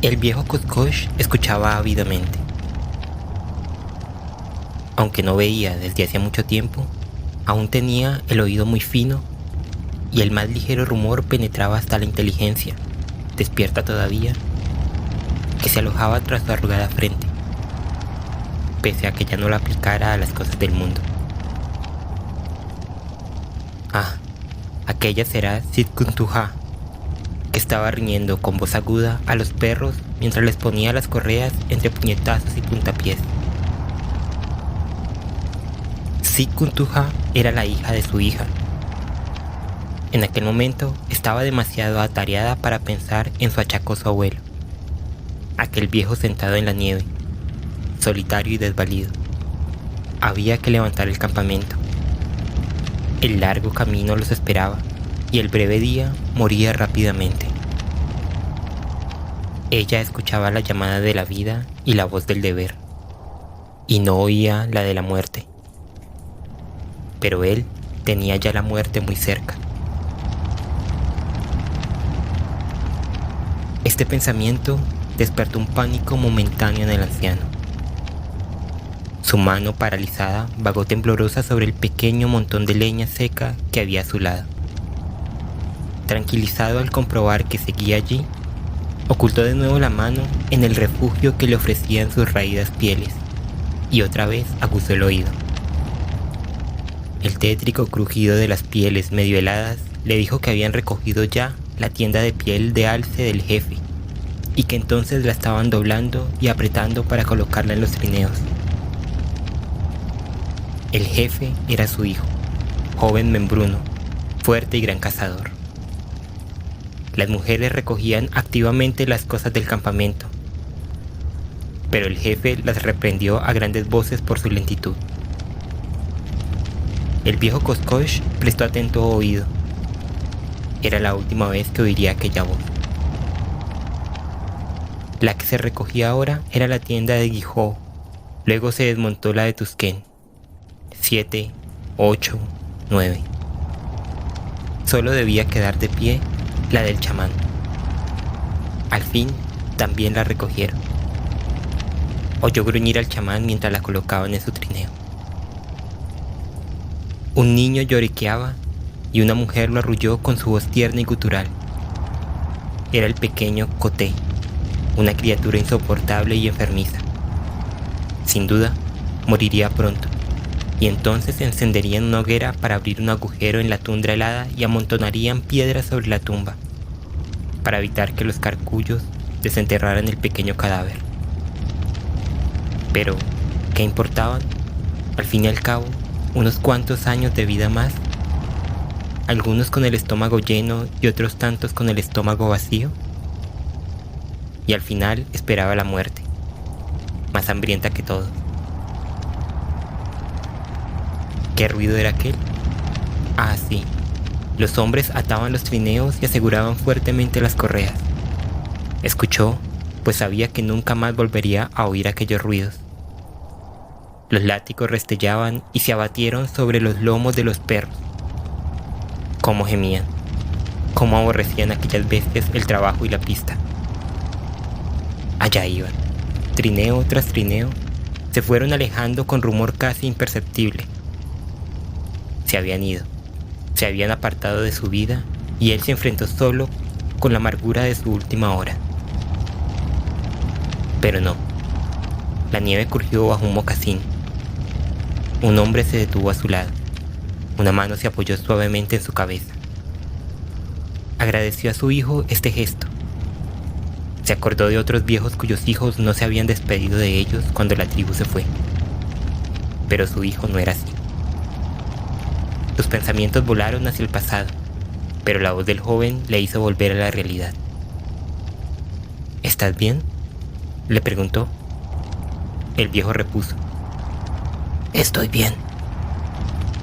El viejo Koskosh escuchaba ávidamente. Aunque no veía desde hacía mucho tiempo, aún tenía el oído muy fino y el más ligero rumor penetraba hasta la inteligencia, despierta todavía, que se alojaba tras su arrugada frente, pese a que ya no la aplicara a las cosas del mundo. Ah, aquella será Sitkuntuja, que estaba riñendo con voz aguda a los perros mientras les ponía las correas entre puñetazos y puntapiés. Sitkuntuja era la hija de su hija. En aquel momento estaba demasiado atareada para pensar en su achacoso abuelo, aquel viejo sentado en la nieve, solitario y desvalido. Había que levantar el campamento. El largo camino los esperaba y el breve día moría rápidamente. Ella escuchaba la llamada de la vida y la voz del deber, y no oía la de la muerte. Pero él tenía ya la muerte muy cerca. Este pensamiento despertó un pánico momentáneo en el anciano. Su mano paralizada vagó temblorosa sobre el pequeño montón de leña seca que había a su lado. Tranquilizado al comprobar que seguía allí, ocultó de nuevo la mano en el refugio que le ofrecían sus raídas pieles y otra vez aguzó el oído. El tétrico crujido de las pieles medio heladas le dijo que habían recogido ya la tienda de piel de alce del jefe y que entonces la estaban doblando y apretando para colocarla en los trineos. El jefe era su hijo, joven membruno, fuerte y gran cazador. Las mujeres recogían activamente las cosas del campamento, pero el jefe las reprendió a grandes voces por su lentitud. El viejo Koskosh prestó atento oído. Era la última vez que oiría aquella voz. La que se recogía ahora era la tienda de Guijó, luego se desmontó la de Tusquén. 7, 8, 9. Solo debía quedar de pie la del chamán. Al fin, también la recogieron. Oyó gruñir al chamán mientras la colocaban en su trineo. Un niño lloriqueaba y una mujer lo arrulló con su voz tierna y gutural. Era el pequeño Coté, una criatura insoportable y enfermiza. Sin duda, moriría pronto, y entonces encenderían una hoguera para abrir un agujero en la tundra helada y amontonarían piedras sobre la tumba, para evitar que los carcullos desenterraran el pequeño cadáver. Pero, ¿qué importaban? Al fin y al cabo, unos cuantos años de vida más, algunos con el estómago lleno y otros tantos con el estómago vacío. Y al final esperaba la muerte, más hambrienta que todo. ¿Qué ruido era aquel? Ah, sí, los hombres ataban los trineos y aseguraban fuertemente las correas. Escuchó, pues sabía que nunca más volvería a oír aquellos ruidos. Los látigos restellaban y se abatieron sobre los lomos de los perros. Cómo gemían, cómo aborrecían aquellas bestias el trabajo y la pista. Allá iban, trineo tras trineo, se fueron alejando con rumor casi imperceptible. Se habían ido, se habían apartado de su vida y él se enfrentó solo con la amargura de su última hora. Pero no, la nieve crujió bajo un mocasín. Un hombre se detuvo a su lado. Una mano se apoyó suavemente en su cabeza. Agradeció a su hijo este gesto. Se acordó de otros viejos cuyos hijos no se habían despedido de ellos cuando la tribu se fue. Pero su hijo no era así. Sus pensamientos volaron hacia el pasado, pero la voz del joven le hizo volver a la realidad. ¿Estás bien?, le preguntó. El viejo repuso: Estoy bien.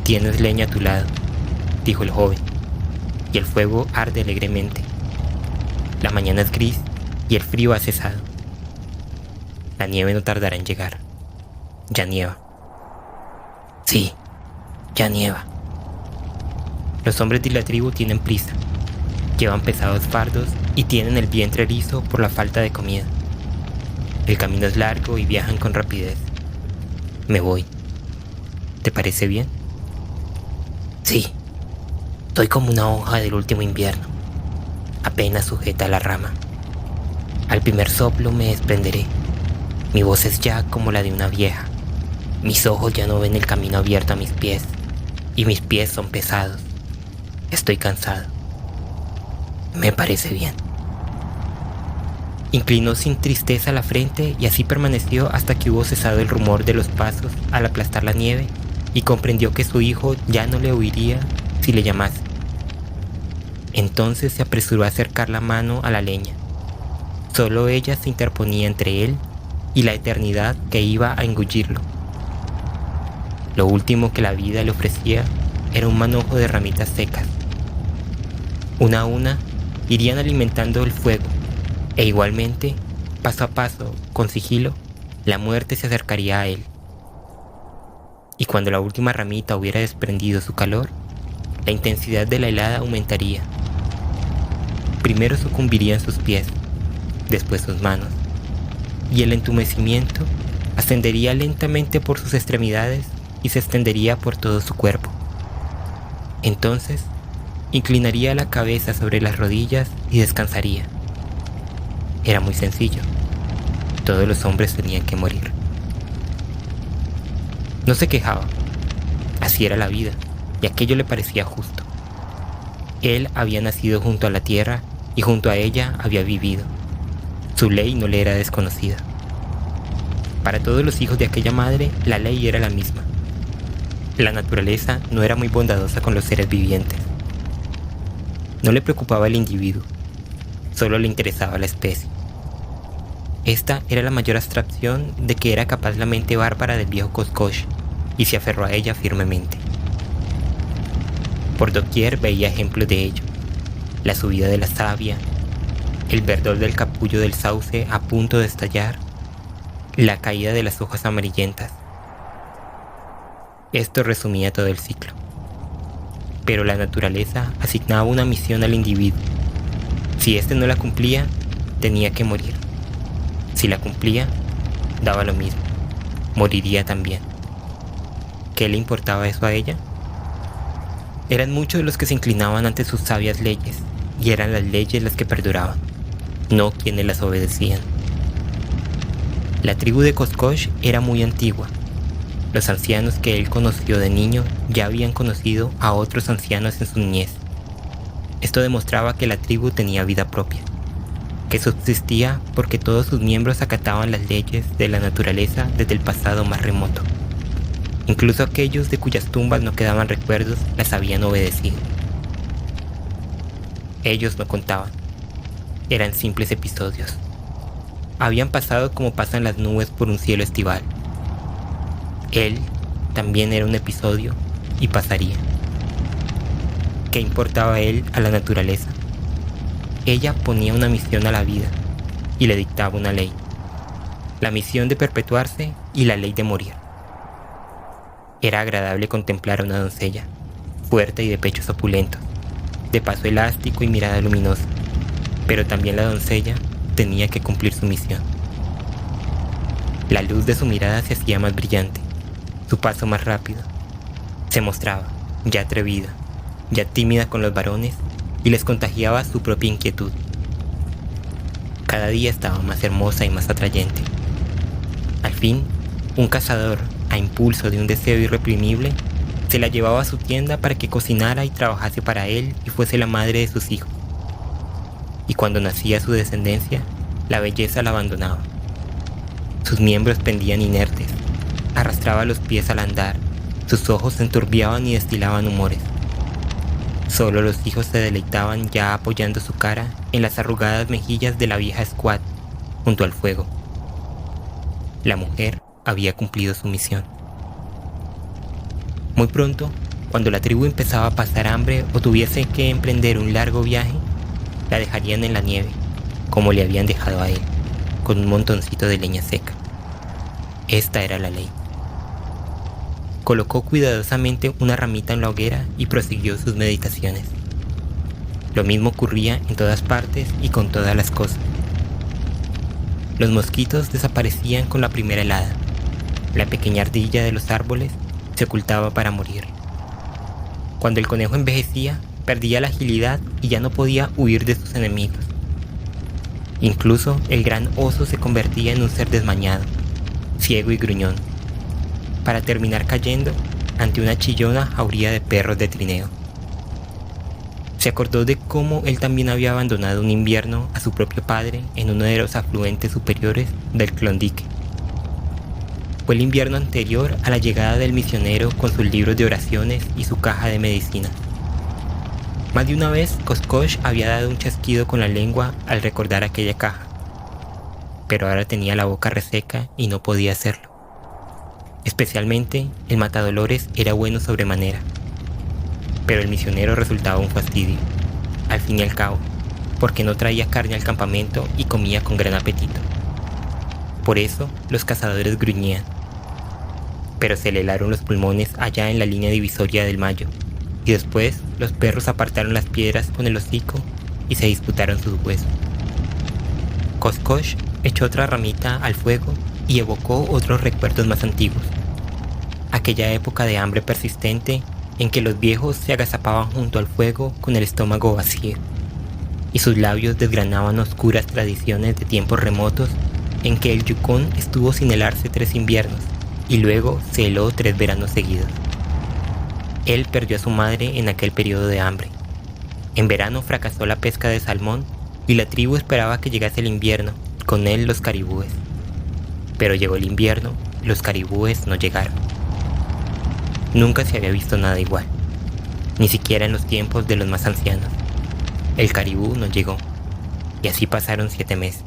Tienes leña a tu lado, dijo el joven, y el fuego arde alegremente. La mañana es gris y el frío ha cesado. La nieve no tardará en llegar. Ya nieva. Sí, ya nieva. Los hombres de la tribu tienen prisa. Llevan pesados fardos y tienen el vientre liso por la falta de comida. El camino es largo y viajan con rapidez. Me voy. ¿Te parece bien? Sí. Estoy como una hoja del último invierno, apenas sujeta a la rama. Al primer soplo me desprenderé. Mi voz es ya como la de una vieja. Mis ojos ya no ven el camino abierto a mis pies, y mis pies son pesados. Estoy cansado. Me parece bien. Inclinó sin tristeza la frente y así permaneció hasta que hubo cesado el rumor de los pasos al aplastar la nieve y comprendió que su hijo ya no le oiría si le llamase. Entonces se apresuró a acercar la mano a la leña. Solo ella se interponía entre él y la eternidad que iba a engullirlo. Lo último que la vida le ofrecía era un manojo de ramitas secas. Una a una irían alimentando el fuego, e igualmente, paso a paso, con sigilo, la muerte se acercaría a él. Y cuando la última ramita hubiera desprendido su calor, la intensidad de la helada aumentaría. Primero sucumbirían sus pies, después sus manos, y el entumecimiento ascendería lentamente por sus extremidades y se extendería por todo su cuerpo. Entonces, inclinaría la cabeza sobre las rodillas y descansaría. Era muy sencillo. Todos los hombres tenían que morir. No se quejaba. Así era la vida, y aquello le parecía justo. Él había nacido junto a la tierra y junto a ella había vivido. Su ley no le era desconocida. Para todos los hijos de aquella madre, la ley era la misma. La naturaleza no era muy bondadosa con los seres vivientes. No le preocupaba el individuo, solo le interesaba la especie. Esta era la mayor abstracción de que era capaz la mente bárbara del viejo Koskosh, y se aferró a ella firmemente. Por doquier veía ejemplos de ello: la subida de la savia, el verdor del capullo del sauce a punto de estallar, la caída de las hojas amarillentas. Esto resumía todo el ciclo. Pero la naturaleza asignaba una misión al individuo. Si éste no la cumplía, tenía que morir. Si la cumplía, daba lo mismo. Moriría también. ¿Qué le importaba eso a ella? Eran muchos los que se inclinaban ante sus sabias leyes, y eran las leyes las que perduraban, no quienes las obedecían. La tribu de Koskosh era muy antigua. Los ancianos que él conoció de niño ya habían conocido a otros ancianos en su niñez. Esto demostraba que la tribu tenía vida propia, que subsistía porque todos sus miembros acataban las leyes de la naturaleza desde el pasado más remoto. Incluso aquellos de cuyas tumbas no quedaban recuerdos las habían obedecido. Ellos no contaban, eran simples episodios. Habían pasado como pasan las nubes por un cielo estival. Él también era un episodio y pasaría. ¿Qué importaba él a la naturaleza? Ella ponía una misión a la vida y le dictaba una ley: la misión de perpetuarse y la ley de morir. Era agradable contemplar a una doncella, fuerte y de pechos opulentos, de paso elástico y mirada luminosa, pero también la doncella tenía que cumplir su misión. La luz de su mirada se hacía más brillante, su paso más rápido. Se mostraba, ya atrevida, ya tímida con los varones, y les contagiaba su propia inquietud. Cada día estaba más hermosa y más atrayente. Al fin, un cazador, a impulso de un deseo irreprimible, se la llevaba a su tienda para que cocinara y trabajase para él y fuese la madre de sus hijos. Y cuando nacía su descendencia, la belleza la abandonaba. Sus miembros pendían inertes, arrastraba los pies al andar, sus ojos se enturbiaban y destilaban humores. Solo los hijos se deleitaban ya apoyando su cara en las arrugadas mejillas de la vieja squat junto al fuego. La mujer había cumplido su misión. Muy pronto, cuando la tribu empezaba a pasar hambre o tuviese que emprender un largo viaje, la dejarían en la nieve, como le habían dejado a él, con un montoncito de leña seca. Esta era la ley. Colocó cuidadosamente una ramita en la hoguera y prosiguió sus meditaciones. Lo mismo ocurría en todas partes y con todas las cosas. Los mosquitos desaparecían con la primera helada. La pequeña ardilla de los árboles se ocultaba para morir. Cuando el conejo envejecía, perdía la agilidad y ya no podía huir de sus enemigos. Incluso el gran oso se convertía en un ser desmañado, ciego y gruñón, para terminar cayendo ante una chillona jauría de perros de trineo. Se acordó de cómo él también había abandonado un invierno a su propio padre en uno de los afluentes superiores del Klondike. Fue el invierno anterior a la llegada del misionero con sus libros de oraciones y su caja de medicina. Más de una vez, Koskosh había dado un chasquido con la lengua al recordar aquella caja, pero ahora tenía la boca reseca y no podía hacerlo. Especialmente, el matadolores era bueno sobremanera, pero el misionero resultaba un fastidio, al fin y al cabo, porque no traía carne al campamento y comía con gran apetito. Por eso, los cazadores gruñían, pero se le helaron los pulmones allá en la línea divisoria del Mayo, y después los perros apartaron las piedras con el hocico y se disputaron sus huesos. Koskosh echó otra ramita al fuego y evocó otros recuerdos más antiguos. Aquella época de hambre persistente en que los viejos se agazapaban junto al fuego con el estómago vacío, y sus labios desgranaban oscuras tradiciones de tiempos remotos en que el Yukón estuvo sin helarse 3 inviernos y luego se heló 3 veranos seguidos. Él perdió a su madre en aquel periodo de hambre. En verano fracasó la pesca de salmón y la tribu esperaba que llegase el invierno, con él los caribúes. Pero llegó el invierno y los caribúes no llegaron. Nunca se había visto nada igual, ni siquiera en los tiempos de los más ancianos. El caribú no llegó, y así pasaron 7 meses.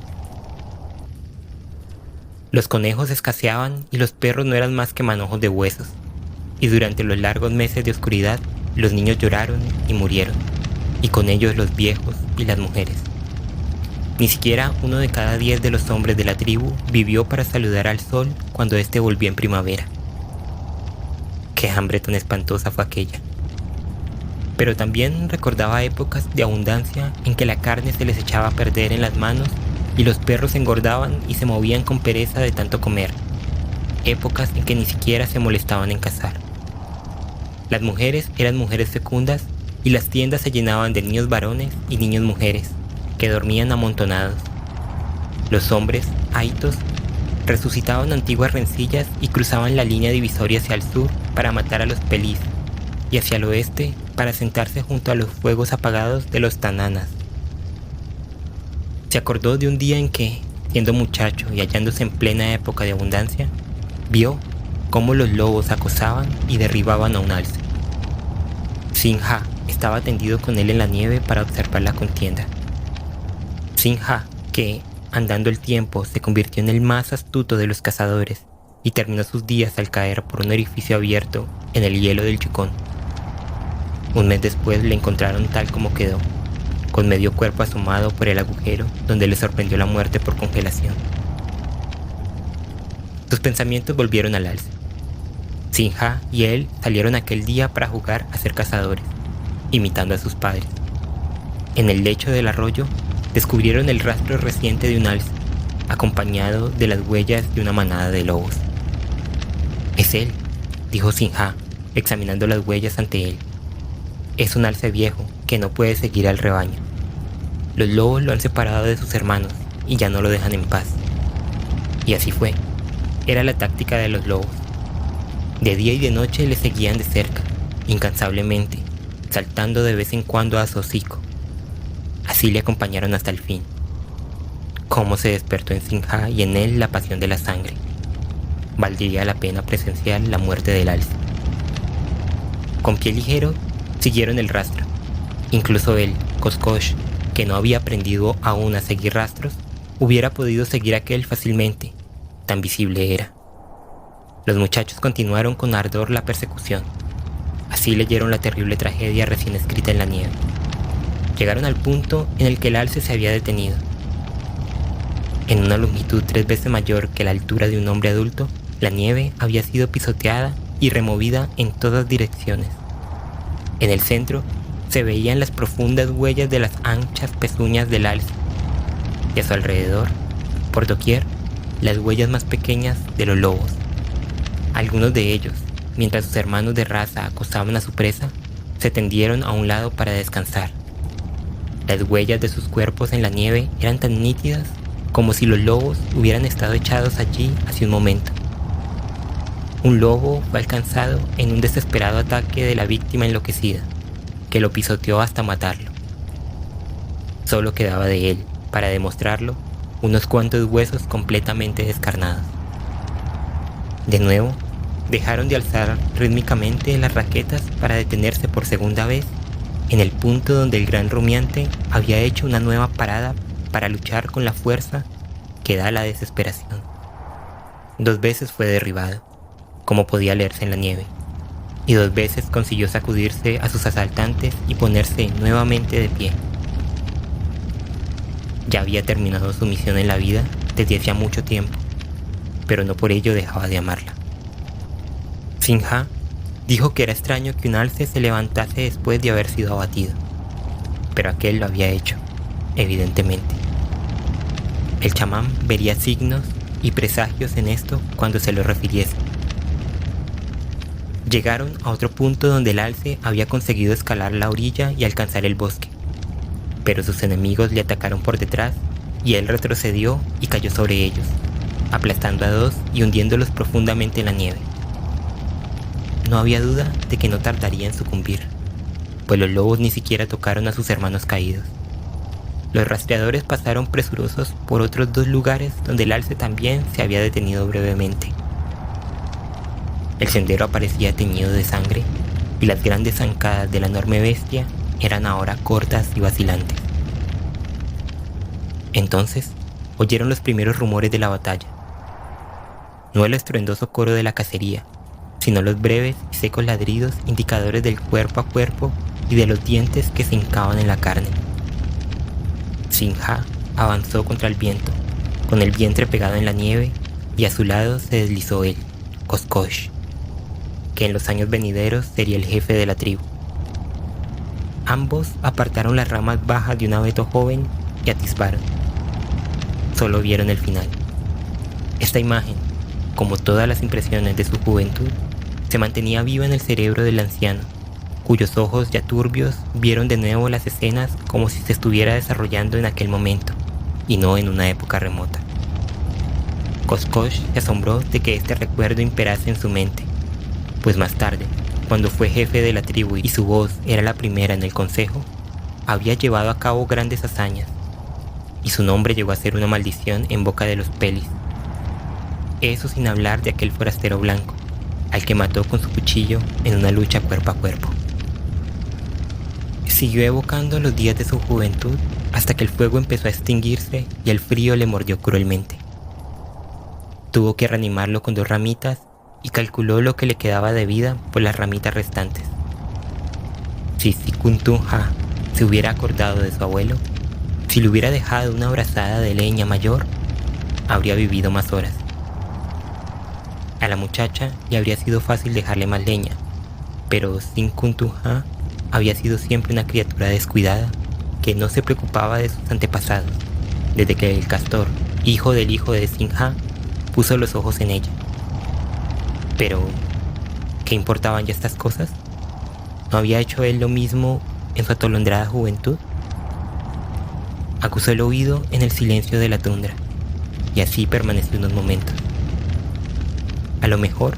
Los conejos escaseaban y los perros no eran más que manojos de huesos, y durante los largos meses de oscuridad, los niños lloraron y murieron, y con ellos los viejos y las mujeres. Ni siquiera 1 de cada 10 de los hombres de la tribu vivió para saludar al sol cuando éste volvió en primavera. Qué hambre tan espantosa fue aquella. Pero también recordaba épocas de abundancia en que la carne se les echaba a perder en las manos y los perros engordaban y se movían con pereza de tanto comer. Épocas en que ni siquiera se molestaban en cazar. Las mujeres eran mujeres fecundas y las tiendas se llenaban de niños varones y niños mujeres, que dormían amontonados. Los hombres, aitos, resucitaban antiguas rencillas y cruzaban la línea divisoria hacia el sur para matar a los pelís y hacia el oeste para sentarse junto a los fuegos apagados de los tananas. Se acordó de un día en que, siendo muchacho y hallándose en plena época de abundancia, vio cómo los lobos acosaban y derribaban a un alce. Sinja estaba tendido con él en la nieve para observar la contienda. Sinja, que, andando el tiempo, se convirtió en el más astuto de los cazadores y terminó sus días al caer por un orificio abierto en el hielo del Yukón. Un mes después le encontraron tal como quedó, con medio cuerpo asomado por el agujero donde le sorprendió la muerte por congelación. Sus pensamientos volvieron al alce. Sinja y él salieron aquel día para jugar a ser cazadores, imitando a sus padres. En el lecho del arroyo descubrieron el rastro reciente de un alce, acompañado de las huellas de una manada de lobos. «Es él», dijo Sinja, examinando las huellas ante él. «Es un alce viejo que no puede seguir al rebaño. Los lobos lo han separado de sus hermanos y ya no lo dejan en paz». Y así fue. Era la táctica de los lobos. De día y de noche le seguían de cerca, incansablemente, saltando de vez en cuando a su hocico. Así le acompañaron hasta el fin. Cómo se despertó en Sinja y en él la pasión de la sangre. Valdría la pena presenciar la muerte del alce. Con pie ligero siguieron el rastro. Incluso él, Koskosh, que no había aprendido aún a seguir rastros, hubiera podido seguir aquel fácilmente, tan visible era. Los muchachos continuaron con ardor la persecución. Así leyeron la terrible tragedia recién escrita en la nieve. Llegaron al punto en el que el alce se había detenido. En una longitud 3 veces mayor que la altura de un hombre adulto, la nieve había sido pisoteada y removida en todas direcciones. En el centro se veían las profundas huellas de las anchas pezuñas del alce, y a su alrededor Por doquier, las huellas más pequeñas de los lobos. Algunos de ellos, mientras sus hermanos de raza acosaban a su presa, se tendieron a un lado para descansar. Las huellas de sus cuerpos en la nieve eran tan nítidas como si los lobos hubieran estado echados allí hace un momento. Un lobo fue alcanzado en un desesperado ataque de la víctima enloquecida, que lo pisoteó hasta matarlo. Solo quedaba de él, para demostrarlo, unos cuantos huesos completamente descarnados. De nuevo, dejaron de alzar rítmicamente las raquetas para detenerse por segunda vez en el punto donde el gran rumiante había hecho una nueva parada para luchar con la fuerza que da la desesperación. 2 veces fue derribado, como podía leerse en la nieve, y 2 veces consiguió sacudirse a sus asaltantes y ponerse nuevamente de pie. Ya había terminado su misión en la vida desde hacía mucho tiempo, pero no por ello dejaba de amarla. Sinja dijo que era extraño que un alce se levantase después de haber sido abatido, pero aquel lo había hecho, evidentemente. El chamán vería signos y presagios en esto cuando se lo refiriese. Llegaron a otro punto donde el alce había conseguido escalar la orilla y alcanzar el bosque, pero sus enemigos le atacaron por detrás y él retrocedió y cayó sobre ellos, aplastando a 2 y hundiéndolos profundamente en la nieve. No había duda de que no tardaría en sucumbir, pues los lobos ni siquiera tocaron a sus hermanos caídos. Los rastreadores pasaron presurosos por otros 2 lugares donde el alce también se había detenido brevemente. El sendero aparecía teñido de sangre y las grandes zancadas de la enorme bestia eran ahora cortas y vacilantes. Entonces oyeron los primeros rumores de la batalla. No el estruendoso coro de la cacería, sino los breves y secos ladridos indicadores del cuerpo a cuerpo y de los dientes que se hincaban en la carne. Sinja avanzó contra el viento, con el vientre pegado en la nieve, y a su lado se deslizó él, Koskosh, que en los años venideros sería el jefe de la tribu. Ambos apartaron las ramas bajas de un abeto joven y atisbaron. Solo vieron el final. Esta imagen, como todas las impresiones de su juventud, se mantenía viva en el cerebro del anciano, cuyos ojos ya turbios vieron de nuevo las escenas como si se estuviera desarrollando en aquel momento, y no en una época remota. Koskosh se asombró de que este recuerdo imperase en su mente, pues más tarde, cuando fue jefe de la tribu y su voz era la primera en el consejo, había llevado a cabo grandes hazañas, y su nombre llegó a ser una maldición en boca de los Pelis. Eso sin hablar de aquel forastero blanco, al que mató con su cuchillo en una lucha cuerpo a cuerpo. Siguió evocando los días de su juventud hasta que el fuego empezó a extinguirse y el frío le mordió cruelmente. Tuvo que reanimarlo con 2 ramitas y calculó lo que le quedaba de vida por las ramitas restantes. Si Sikuntunja se hubiera acordado de su abuelo, si le hubiera dejado una brazada de leña mayor, habría vivido más horas. A la muchacha le habría sido fácil dejarle más leña, pero Sikuntunja había sido siempre una criatura descuidada que no se preocupaba de sus antepasados, desde que el castor, hijo del hijo de Sinja, puso los ojos en ella. Pero, ¿qué importaban ya estas cosas? ¿No había hecho él lo mismo en su atolondrada juventud? Acusó el oído en el silencio de la tundra, y así permaneció unos momentos. A lo mejor,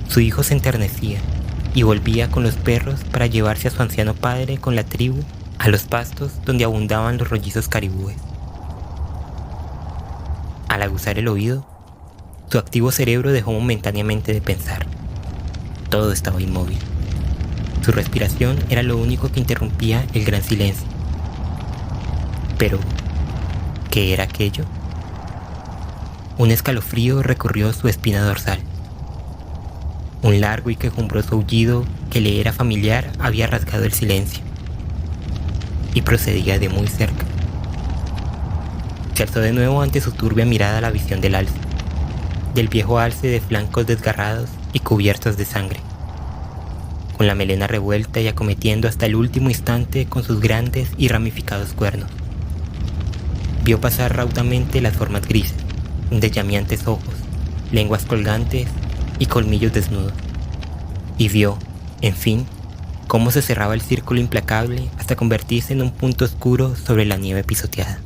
su hijo se enternecía y volvía con los perros para llevarse a su anciano padre con la tribu a los pastos donde abundaban los rollizos caribúes. Al aguzar el oído, su activo cerebro dejó momentáneamente de pensar. Todo estaba inmóvil. Su respiración era lo único que interrumpía el gran silencio. Pero, ¿qué era aquello? Un escalofrío recorrió su espina dorsal. Un largo y quejumbroso aullido que le era familiar había rasgado el silencio, y procedía de muy cerca. Se alzó de nuevo ante su turbia mirada la visión del alce, del viejo alce de flancos desgarrados y cubiertos de sangre, con la melena revuelta y acometiendo hasta el último instante con sus grandes y ramificados cuernos. Vio pasar raudamente las formas grises, de llameantes ojos, lenguas colgantes y colmillos desnudos. Y vio, en fin, cómo se cerraba el círculo implacable hasta convertirse en un punto oscuro sobre la nieve pisoteada.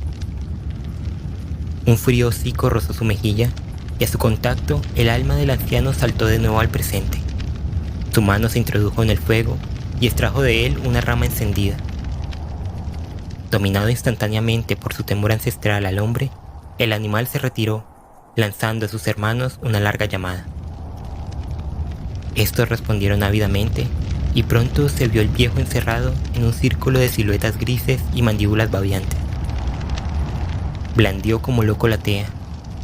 Un frío hocico rozó su mejilla y a su contacto el alma del anciano saltó de nuevo al presente. Su mano se introdujo en el fuego y extrajo de él una rama encendida. Dominado instantáneamente por su temor ancestral al hombre, el animal se retiró, lanzando a sus hermanos una larga llamada. Estos respondieron ávidamente y pronto se vio el viejo encerrado en un círculo de siluetas grises y mandíbulas babeantes. Blandió como loco la tea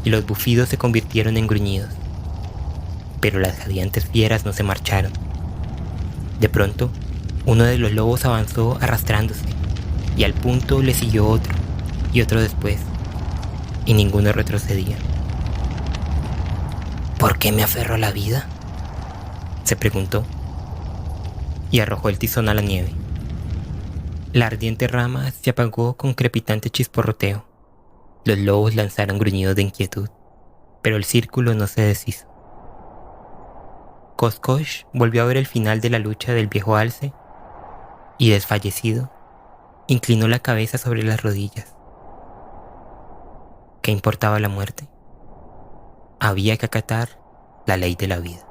y los bufidos se convirtieron en gruñidos. Pero las jadeantes fieras no se marcharon. De pronto, uno de los lobos avanzó arrastrándose y al punto le siguió otro y otro después, y ninguno retrocedía. ¿Por qué me aferro a la vida?, se preguntó, y arrojó el tizón a la nieve. La ardiente rama se apagó con crepitante chisporroteo. Los lobos lanzaron gruñidos de inquietud, pero el círculo no se deshizo. Koskosh volvió a ver el final de la lucha del viejo alce y, desfallecido, inclinó la cabeza sobre las rodillas. ¿Qué importaba la muerte? Había que acatar la ley de la vida.